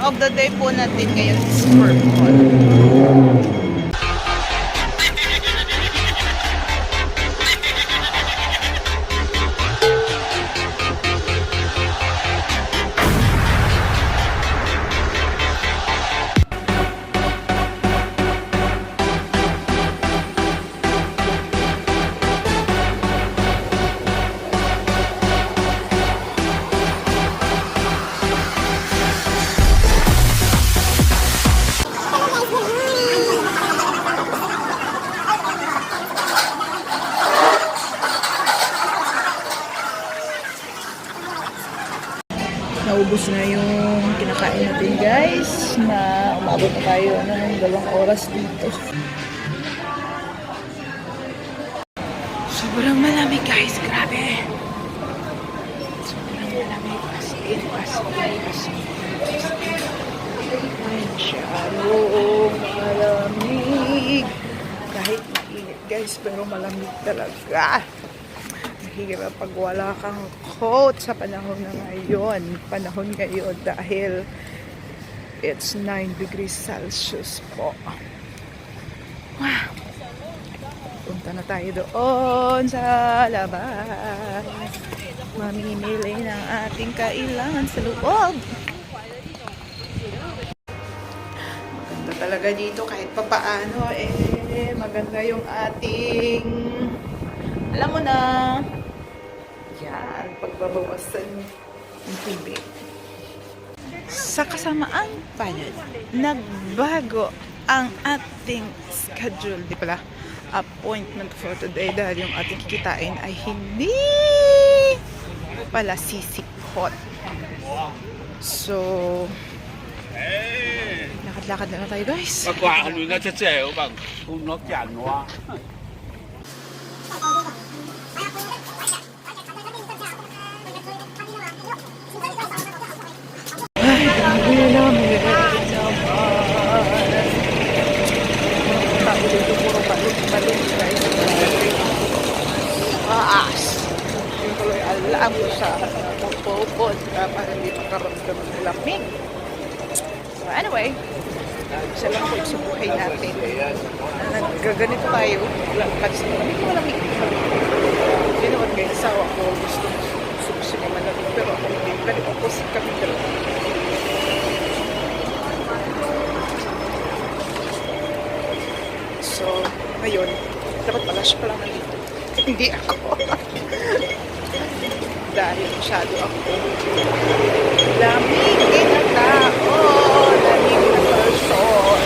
of the day po natin ngayon is purple. Naubos na yung kinakain natin guys, na umabot na tayo ng 2 oras dito. Sobrang malamig guys, grabe. Sobrang malamig, as in. Masyadong malamig. Kahit mainit guys, pero malamig talaga. Mahirap pag wala kang coat sa panahon ngayon dahil it's 9 degrees Celsius po. Wow! Punta na tayo doon sa labas. Mamimili ng ating kailangan sa loob. Maganda talaga dito kahit papaano maganda yung ating, alam mo na, yan, pagbabawasan ng tubig. Sa kasamaan palad, nagbago ang ating schedule, di pala, appointment for today dahil yung ating kikitain ay hindi pala sisikot. So, lakad-lakad na lang tayo guys. Alam ko sa pupod para hindi makaramdam ng lamig. So anyway, isa lang po sa buhay natin. Naggaganito tayo. Kasi malamig. You know what guys, asawa ko gusto gusto niya malamig pero ako hindi. Pero opposite kami dalawa. So, ngayon, dapat pala siya pala nandito. Hindi ako. Dahil masyado ako lamig na tao, lamig na person.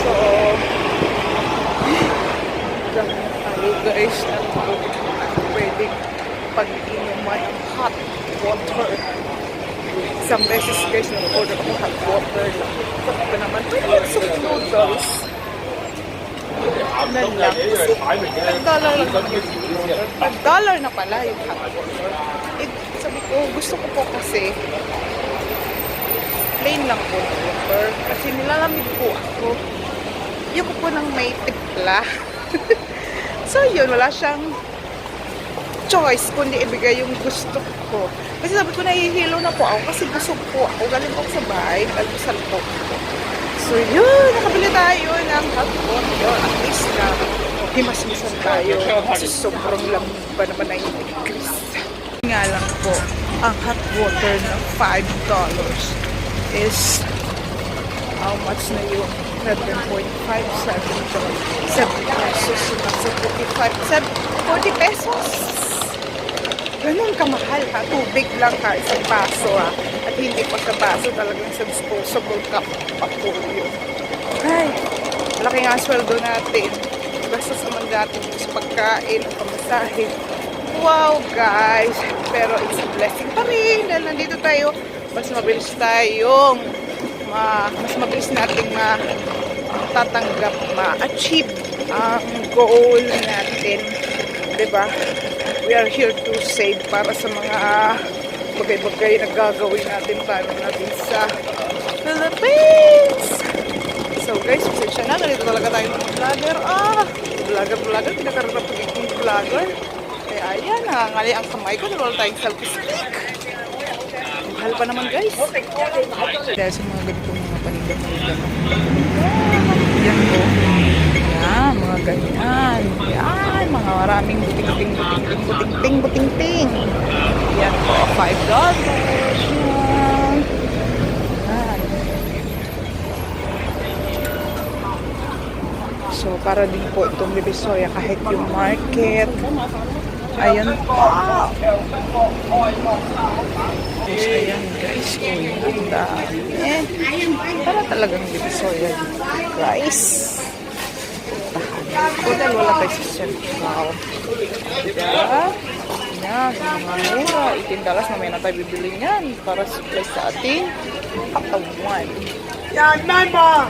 So, dami na tayo guys na pwedeng pag-inuman ng hot water. Isang beses guys na-order ako hot water. So, ito naman, soup noodles. Na lang. Kasi $1 na pala yung hot water. Sabi ko, gusto ko po kasi plain lang po na water. Kasi nilalamig po ako. Yung po ng may timpla. So yun, wala siyang choice kundi ibigay yung gusto ko. Kasi sabi ko, nahihilo na po ako kasi busog po ako. Galing po sa bahay, almusal po. So yun, nakabili tayo ng hot water. At least na himas-himasan tayo. Kasi sobrang lamig pa naman na yung degrees. Nga lang po, ang hot water na $5 is how much na yung 7.57 pesos. Nasa 40 pesos. Ganun kamahal ha. Tubig lang ha. Isang baso ha. At hindi pa sa baso, talagang sa disposable cup pa po yun. Ay, malaki nga ang sweldo natin. Basta sa mga natin sa pagkain, ang pamasahe. Wow guys! Pero it's a blessing pa rin. Dahil nandito tayo, mas mabilis tayong mas mabilis nating matatanggap, ma-achieve ang goal natin. Diba? We are here to save para sa mga bagay-bagay na gagawin natin para natin sa Philippines. So guys, pasensya na. Ganito talaga tayo mga vlogger. Vlogger. Pinakarap pagiging vlogger. Kaya ayan, nangangali ang kamay ko. Wala tayong selfie stick. Mahal pa naman guys. Dahil sa mga ganitong mga paninda-paninda. Yan po. Yan, mga ganyan. Yan, mga maraming buting-ting. Yan po, $5. Yan. Yan. So, para din po itong Divisoria kahit yung market. Ayan po. Tapos ayan guys, ang dami. Para talagang Divisoria dito guys. Puntahan. Dahil wala tayo sa Central. Diba? Yan, mga mura. $18 mamaya na tayo bibili niyan para supply sa ating katawan. Yan, mama!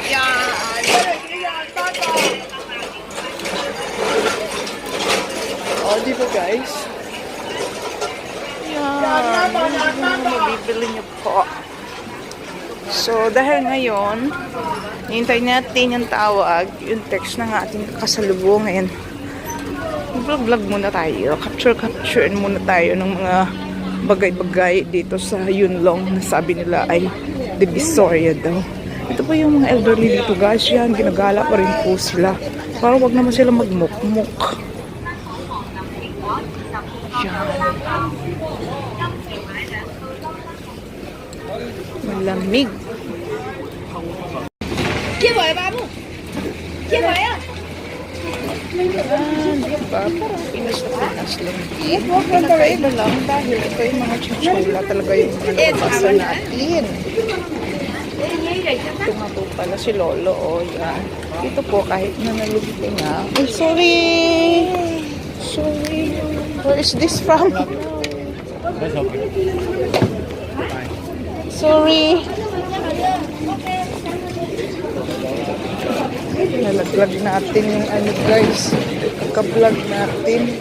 Yan! O, di ba guys? Yan. Mabibili niyo po. So, dahil ngayon, hintay natin yung tawag, yung text ng ating kasalubong. Ngayon, vlog muna tayo. Capture muna tayo ng mga bagay-bagay dito sa Yunlong na sabi nila ay Divisoria daw. Ito po yung mga elderly dito guys. Yan, ginagala pa rin po sila. Para wag naman sila magmukmuk. Yan. Malamig. Diba? Parang Pinas na Pinas lang. Pinakaiba lang dahil ito yung mga chichola talaga yung mga nabasa natin. Ito nga po pala si Lolo. O, yan. Ito po kahit na nalugti nga. Ay, sorry! Sorry. Where is this from? Sorry. Nalaglag natin yung ano guys. Ka-vlog natin.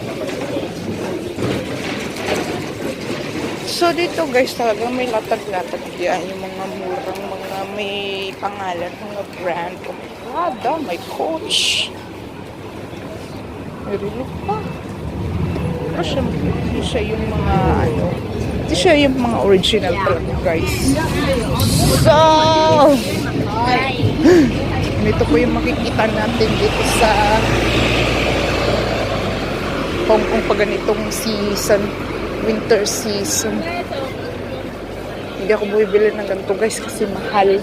So dito guys talaga may latag-latag diyan. Yung mga murang mga may pangalan, mga brand. Prada, may Coach. May Reebok pa. Pero siya yung mga ano. Ito siya yung mga original talaga guys. So ito po yung makikita natin dito sa kung paganitong season, winter season. Hindi ako bumibili ng ganito guys kasi mahal.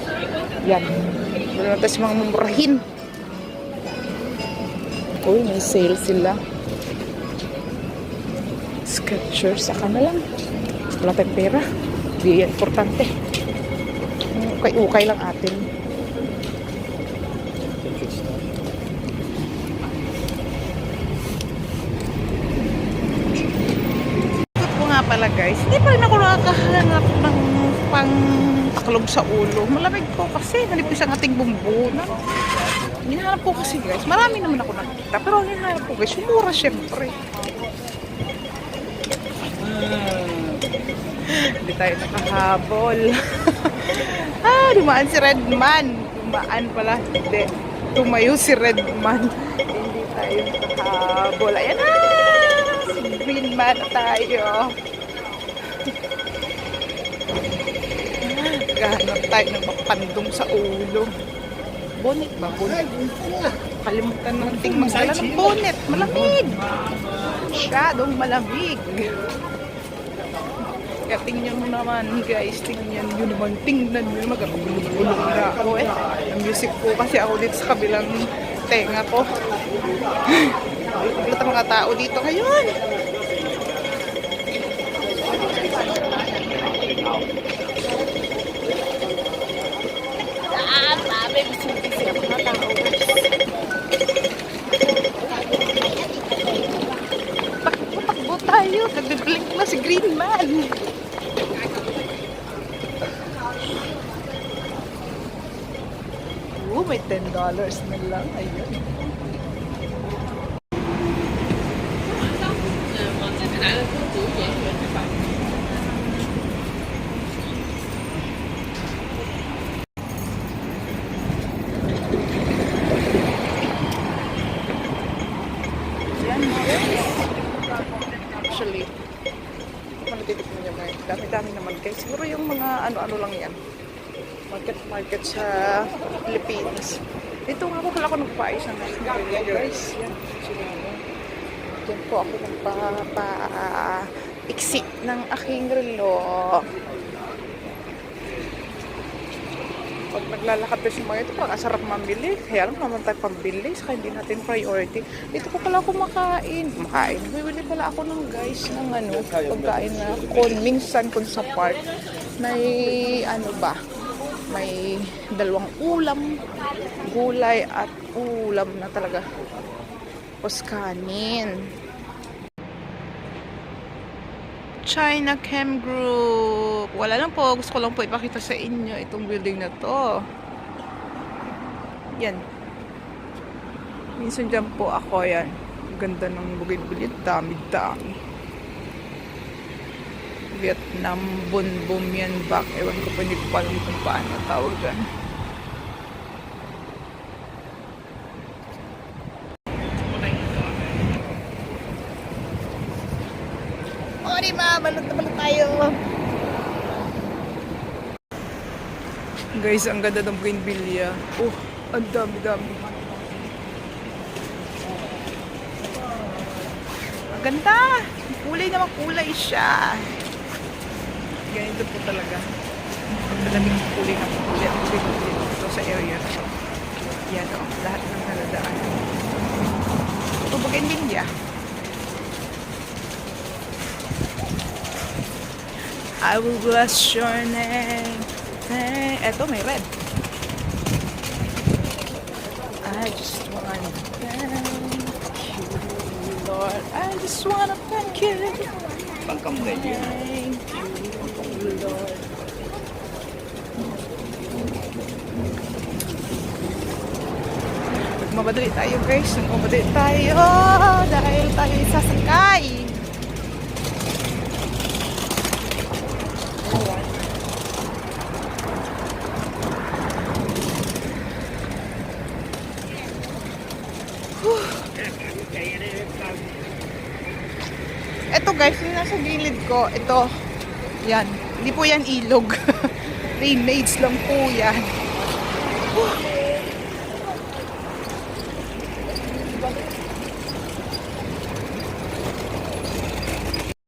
Yan. Wala na tayo sa mga mumurahin. Uy, may sale sila. Skechers, saka na lang. Wala tayong pera. Hindi yan importante. Ukay-ukay lang atin. Pala guys, hindi pa rin ako nakakahanap ng pang taklob sa ulo. Malamig po kasi nalipis ang ating bumbunan. Hinahanap po kasi guys, marami naman ako nakikita, pero hinahanap po guys, mura syempre. Hindi tayo nakahabol. Dumaan si Redman. Dumaan pala, hindi. Tumayo si Redman. Hindi tayo nakahabol. Ayan na! Green man tayo. Gahanap tayo ng papandong sa ulo. Bonnet ba? Bonnet. Kalimutan nating magdala ng bonnet. Malamig. Masyadong malamig. Kaya tingnan mo naman guys. Tingnan nyo naman. Tingnan nyo naman. Gulong na ako eh. Ang music po kasi ako dito sa kabilang tenga ko. Tiglat ang mga tao dito ngayon. Sabi, bising-bising ang mga tao. Takbo tayo. Nagbiblink na si Green Man. Oh, may $10 na lang. Ayun. Actually, kung natitikman niyo naman guys. Siguro yung mga ano-ano lang yan. Market sa Philippines. Dito nga po pala ako nagpaayos ng aking relo guys. Yan. Diyan po ako nagpa-iksi ng aking relo. Pag naglalakad kasi mga ito, parang asarap mamili. Kaya lang naman tayo pambili, saka hindi natin priority. Dito po pala ako kumakain. Bibili pala ako ng guys ng pagkain na minsan kung sa park. May may dalawang ulam, gulay at ulam na talaga. Tapos kanin. China Chem Group. Wala lang po. Gusto ko lang po ipakita sa inyo itong building na to. Yan. Minsan dyan po ako. Yan. Ganda ng bugid-bugid. Dami-dami. Vietnam Bun Bum Yan Bak. Ewan ko pa, hindi ko pa alam kung paano tawag dyan. Sorry ma, balot na balot tayo. Guys, ang ganda ng bougainvillea. Oh, ang dami-dami. Ang ganda! Kulay naman kulay siya. Ganito po talaga. Ang talagang kulay ng bougainvillea dito sa area na ito. Yan o, lahat ng naladaan. Ito bougainvillea. I will bless your name. Eto, may red. I just wanna thank you, Lord. I just wanna thank you. Thank you, Lord. Magmamadali tayo guys. Magmamadali tayo. Dahil tayo sasakay. Ito guys, yung nasa gilid ko, ito, yan, hindi po yan ilog. Drainage lang po yan.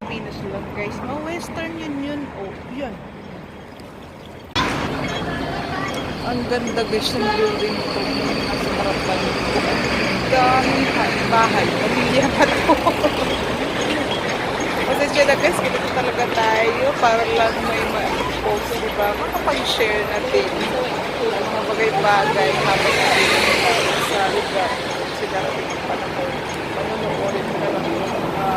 Pinas lang guys, Western Union, oh, yan. Ang ganda guys ng building ko. Nasa harapan ko. Ang daming bahay. Pamilya pa to. Pasensya na guys, ganito talaga tayo para lang may ma-post, diba? Makapag-share natin ang mga bagay-bagay habang natin sa lugar. Kasi darating ang panahon. Panunuorin mo na lang yung mga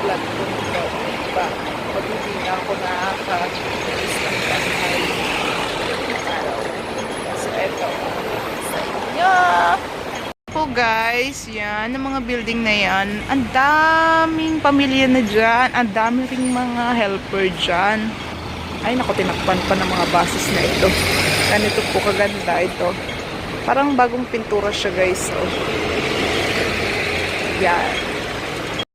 vlog ko nito. Diba? Pag hindi na ako nakaka-release ng bahay. So, eto. Sa inyo! Po guys, yan, ang mga building na yan, ang daming pamilya na dyan, ang daming ring mga helper dyan. Ay naku, tinakpan pa ng mga basis na ito. Ganito po kaganda ito. Parang bagong pintura siya guys. Oh. Yan.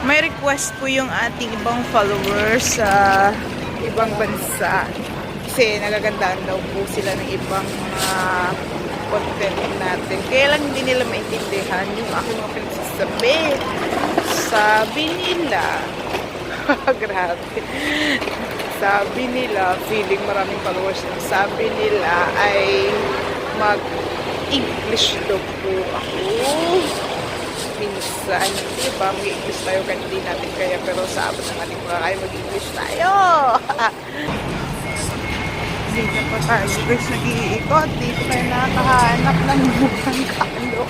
May request po yung ating ibang followers sa ibang bansa. Kasi nagagandaan daw po sila ng ibang mga content natin. Kaya lang hindi nila maintindihan yung aking mga pinagsasabi. Sabi nila, grabe. Sabi nila, feeling maraming followers na sabi nila ay mag-English daw po ako. Minsan, diba, mag-English tayo kahit hindi natin kaya, pero sa abot ng ating mga kaya mag-English tayo. Dito pa tayo guys, nag-iikot. Dito tayo nakakahanap ng bukang kalo.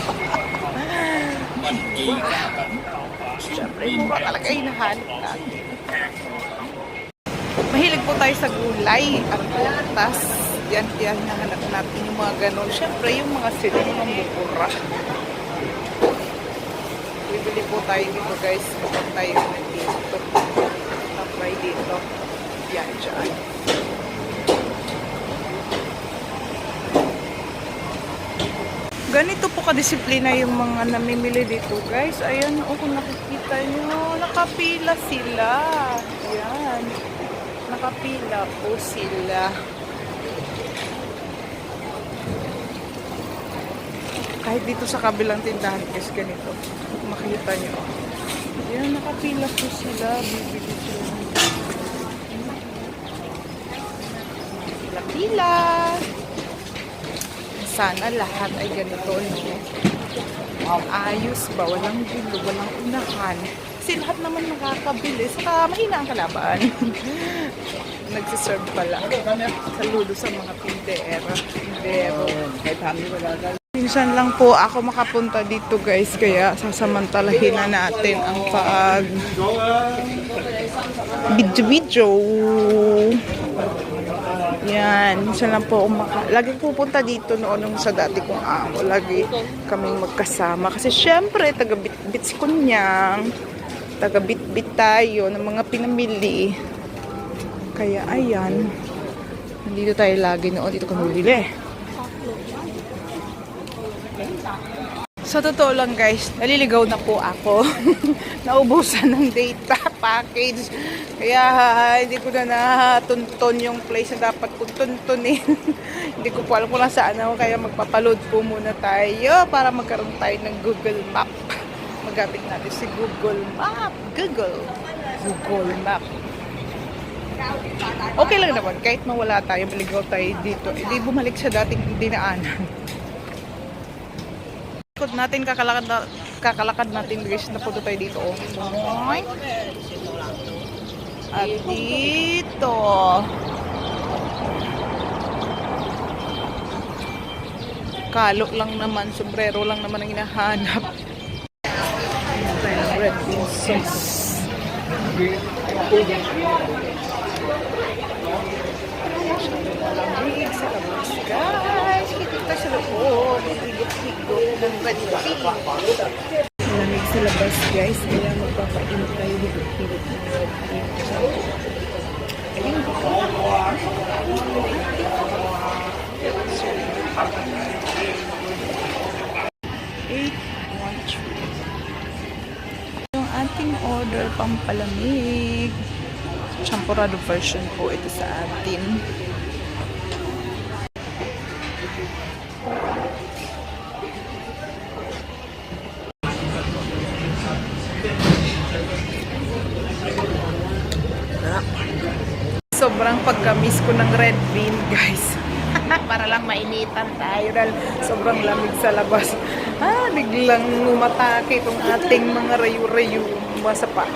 Siyempre, mura talaga hinahanap natin. Mahilig po tayo sa gulay at putas. Yan, nahanap natin yung mga ganon. Siyempre, yung mga sila, mga mukura. Bibili po tayo dito guys. Kapag tayo nandito. Tapos dito. Yan, dyan. Ganito po kadisiplina yung mga namimili dito guys. Ayan o, kung nakikita nyo, nakapila sila. Ayan. Nakapila po sila. Kahit dito sa kabilang tindahan, guys, ganito. Makita nyo. Yan, nakapila po sila. Bibili sila. Pila-pila. Sana lahat ay ganito. Ayos ba? Walang gulo, walang unahan. Kasi lahat naman nakakabili. Saka mahina ang kalaban. Nagsiserve pala. Saludo sa mga tindero. Minsan lang po ako makapunta dito, guys. Kaya sasamantalahin na natin ang pag video. Yan, minsan lang po lagi pupunta dito noon nung sa dati kong amo. Lagi kaming magkasama. Kasi syempre, taga-bit-bit si Kunyang. Taga-bit-bit tayo ng mga pinamili. Kaya ayan. Nandito tayo lagi noon. Dito kami bili. Sa totoo lang, guys, naliligaw na po ako. Naubusan ng data package. Kaya hindi ko na natunton yung place na dapat kong tuntunin. Hindi ko po alam kung saan ako. Kaya magpapaload po muna tayo para magkaroon tayo ng Google Map. Magamit natin si Google Map. Google Map. Okay lang naman. Kahit mawala tayo, maligaw tayo dito. Hindi bumalik sa dating dinaanan. Kakalakad natin, guys. Napunta tayo dito. At dito. Kalok lang naman, sombrero lang naman ang hinahanap. Red bean sauce. Lamig sa labas, guys. Kita sa loob. Higop-higop ng red bean. Lamig sa labas, guys. Kaya magpapainit tayo higop-higop ng red bean. Ayun po. Yung ating order pampalamig. Champurado version po ito sa atin. Sobrang pagkamis ko ng red bean, guys. Para lang mainitan tayo dahil sobrang lamig sa labas. Biglang umatake itong ating mga rayu-rayu sa pa.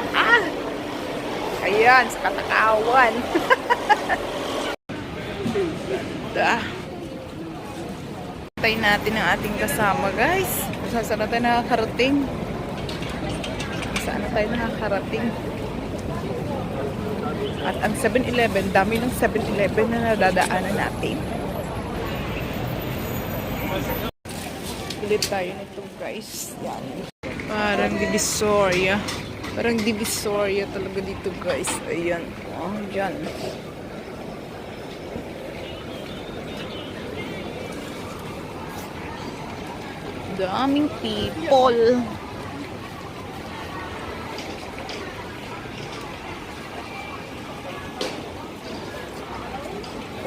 Ayan, sa katakawan. Tayo natin ang ating kasama, guys. Saan na tayo nakakarating? Saan na tayo nakakarating? At ang 7-Eleven, dami ng 7-Eleven na nadadaanan natin. Ulit tayo nito, guys. Yan. Parang Divisoria. Parang Divisoria talaga dito, guys. Ayan. Dyan. Daming people.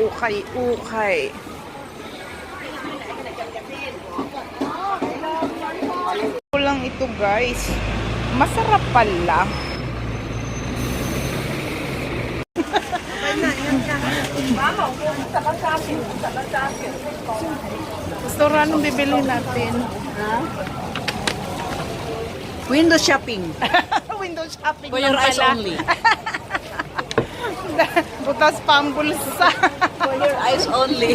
Ukay. Lang ito, guys. Masarap pala. Gusto anong bibili natin? Window shopping. Window shopping For your eyes only. Butas pambulsa. For your eyes only.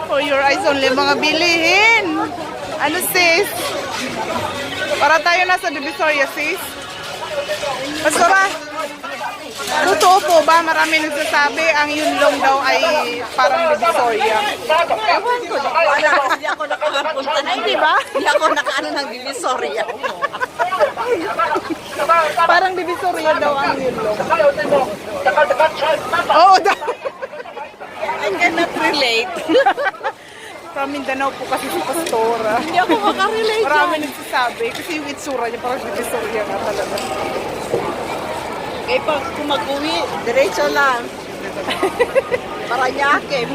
For your eyes only. Mga bilihin. Ano, sis? Para tayo nasa Divisoria, sis. Pastora, totoo po ba? Marami nagsasabi ang Yunlong daw ay parang Divisoria. Ewan ko. Hindi ako nakapunta na. Ay, di ba? Hindi ako nakaano ng Divisoria. Parang Divisoria daw ang Yunlong. Oo daw. I cannot relate. From Mindanao po kasi si Pastora. Hindi ako makarelate. Marami nagsasabi kasi yung itsura niya parang Divisoria nga talaga. Kaya pag kung mag-uwi, diretso lang. Paranaque,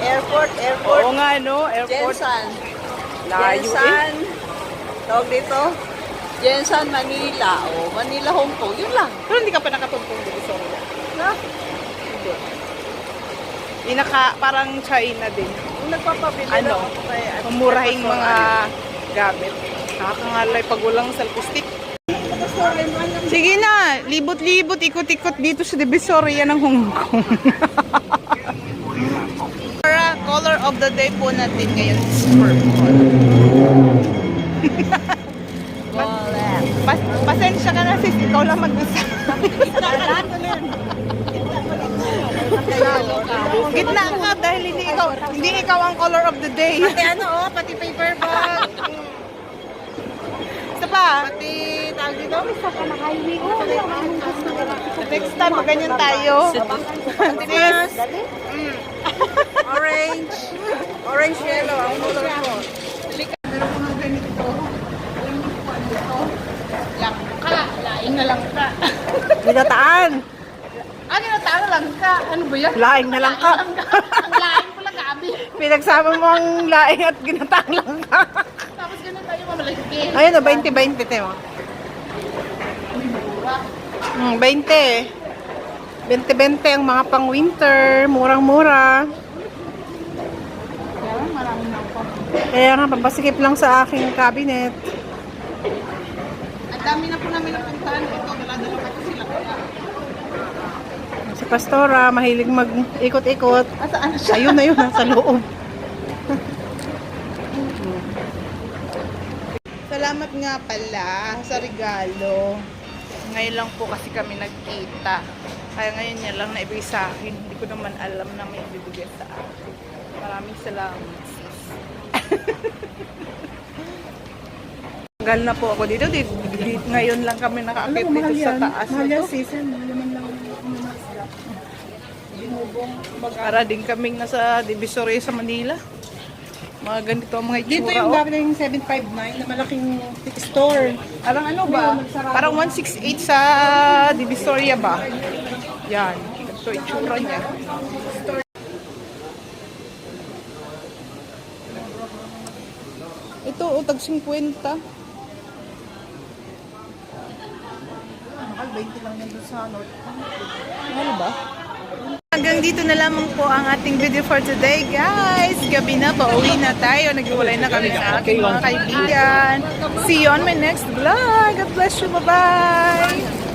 airport, Oo nga, no? Airport. Jensan. Layo eh. Jensan, tawag dito, Jensan, Manila. O, Manila, Hong Kong. Yun lang. Pero hindi ka pa nakatuntong dito sa Korea. Na? Hindi. Parang China din. Kung nagpapabili Ano? ako kay Mamurahing mga gamit. Nakakangalay pag walang salpustik. Sige na, libot-libot, ikot-ikot dito sa Divisoria ng Hong Kong. Para color of the day po natin ngayon is purple. Pasensya ka na sis, ikaw lang mag-isa. Gitna ka dahil hindi ikaw ang color of the day. Pati ano, pati paper bag. Isa pa, Pati, tawag dito? next time pag ganyan tayo. Sis, orange. Orange yellow, ang color ko. Meron ko ng ganito. Alam mo kung ano ito? Langka. Laing na langka. Binataan. Ano yung talo langka? Ano ba yan? Laing na langka. Ang laing pala gabi. Pinagsama mo ang laing at ginataang langka. Tapos ganun tayo mamalagkin. Ayun o, 20-20 tayo. 20. 20-20 ang mga pang-winter. Murang-mura. Kaya marami na ako. Kaya nga, papasikip lang sa aking cabinet. Ang dami na po namin napuntahan. Ito, dala-dala pa ito sila. Si Pastora, mahilig mag-ikot-ikot. Asaan siya? Ayun na yun, nasa loob. Salamat nga pala sa regalo. Ngayon lang po kasi kami nagkita. Kaya ngayon niya lang naibigay sa akin. Hindi ko naman alam na may bibigay sa akin. Maraming salamat, sis. Tagal na po ako dito. Ngayon lang kami nakakit dito sa taas. Mahal yan, Ito. sis. Para din kaming nasa Divisoria sa Manila. Mga ganito ang mga itsura. Dito yung gamit ng 759 na malaking store. Parang ano ba? Parang 168 sa Divisoria ba? Yan. Ito itsura niya. Ito, tag 50. Mahal, 20 lang yan doon sa North. Ano ba? Hanggang dito na lamang po ang ating video for today, guys. Gabi na, pauwi na tayo. Naghiwalay na kami sa aking mga kaibigan. See you on my next vlog. God bless you. Bye-bye.